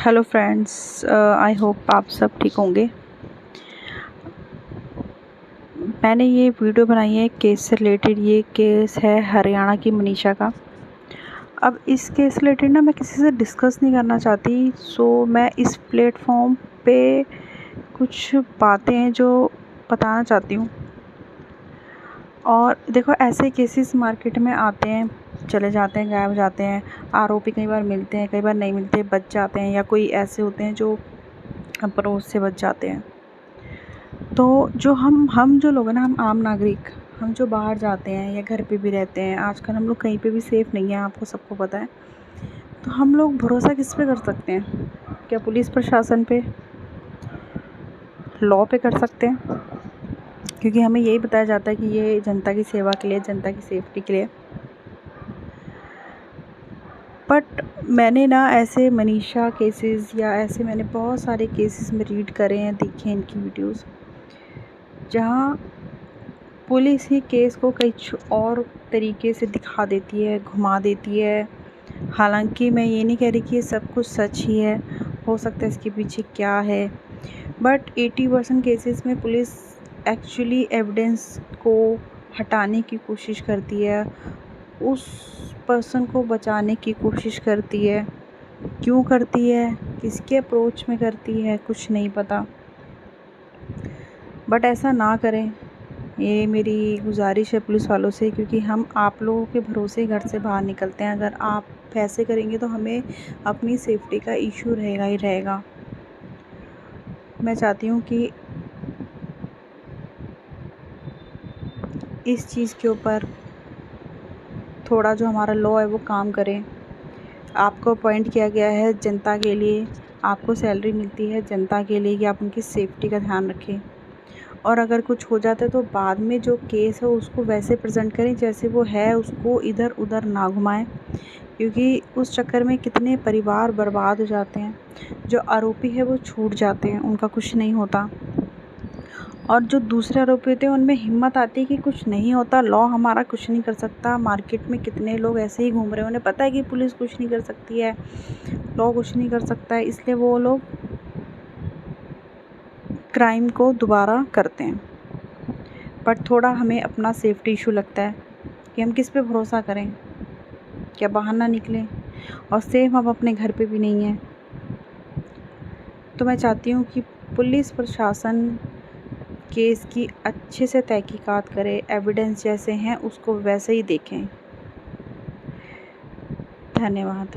Hello friends, I hope आप सब ठीक होंगे। मैंने ये वीडियो बनाई है केस से रिलेटेड। ये केस है हरियाणा की मनीषा का। अब इस केस से रिलेटेड ना मैं किसी से डिस्कस नहीं करना चाहती, सो मैं इस प्लेटफॉर्म पे कुछ बातें हैं जो बताना चाहती हूँ। और देखो, ऐसे केसेस मार्केट में आते हैं, चले जाते हैं, गायब हो जाते हैं। आरोपी कई बार मिलते हैं, कई बार नहीं मिलते, बच जाते हैं, या कोई ऐसे होते हैं जो अप्रोच से बच जाते हैं। तो जो हम जो लोग हैं ना, हम आम नागरिक, हम जो बाहर जाते हैं या घर पे भी रहते हैं, आजकल हम लोग कहीं पे भी सेफ़ नहीं है, आपको सबको पता है। तो हम लोग भरोसा किस पे कर सकते हैं? क्या पुलिस प्रशासन पे, लॉ पे कर सकते हैं? क्योंकि हमें यही बताया जाता है कि ये जनता की सेवा के लिए, जनता की सेफ्टी के लिए। बट मैंने ना ऐसे मनीषा केसेस या ऐसे मैंने बहुत सारे केसेस में रीड करे हैं, देखे हैं इनकी वीडियोस, जहाँ पुलिस ही केस को कई और तरीके से दिखा देती है, घुमा देती है। हालांकि मैं ये नहीं कह रही कि ये सब कुछ सच ही है, हो सकता है इसके पीछे क्या है, बट 80% केसेस में पुलिस एक्चुअली एविडेंस को हटाने की कोशिश करती है, उस पर्सन को बचाने की कोशिश करती है। क्यों करती है, किसके अप्रोच में करती है, कुछ नहीं पता। बट ऐसा ना करें, ये मेरी गुजारिश है पुलिस वालों से, क्योंकि हम आप लोगों के भरोसे घर से बाहर निकलते हैं। अगर आप ऐसे करेंगे तो हमें अपनी सेफ्टी का इशू रहेगा ही रहेगा। मैं चाहती हूँ कि इस चीज़ के ऊपर थोड़ा जो हमारा लॉ है वो काम करे। आपको अपॉइंट किया गया है जनता के लिए, आपको सैलरी मिलती है जनता के लिए कि आप उनकी सेफ्टी का ध्यान रखें। और अगर कुछ हो जाता है तो बाद में जो केस है उसको वैसे प्रेजेंट करें जैसे वो है, उसको इधर उधर ना घुमाएं, क्योंकि उस चक्कर में कितने परिवार बर्बाद हो जाते हैं। जो आरोपी है वो छूट जाते हैं, उनका कुछ नहीं होता, और जो दूसरे आरोपी होते हैं उनमें हिम्मत आती है कि कुछ नहीं होता, लॉ हमारा कुछ नहीं कर सकता। मार्केट में कितने लोग ऐसे ही घूम रहे हैं, उन्हें पता है कि पुलिस कुछ नहीं कर सकती है, लॉ कुछ नहीं कर सकता है, इसलिए वो लोग क्राइम को दोबारा करते हैं। बट थोड़ा हमें अपना सेफ्टी इशू लगता है कि हम किस पे भरोसा करें, क्या बाहर ना निकलें, और सेफ हम अपने घर पे भी नहीं हैं। तो मैं चाहती हूँ कि पुलिस प्रशासन केस की अच्छे से तहकीकात करे, एविडेंस जैसे हैं उसको वैसे ही देखें। धन्यवाद।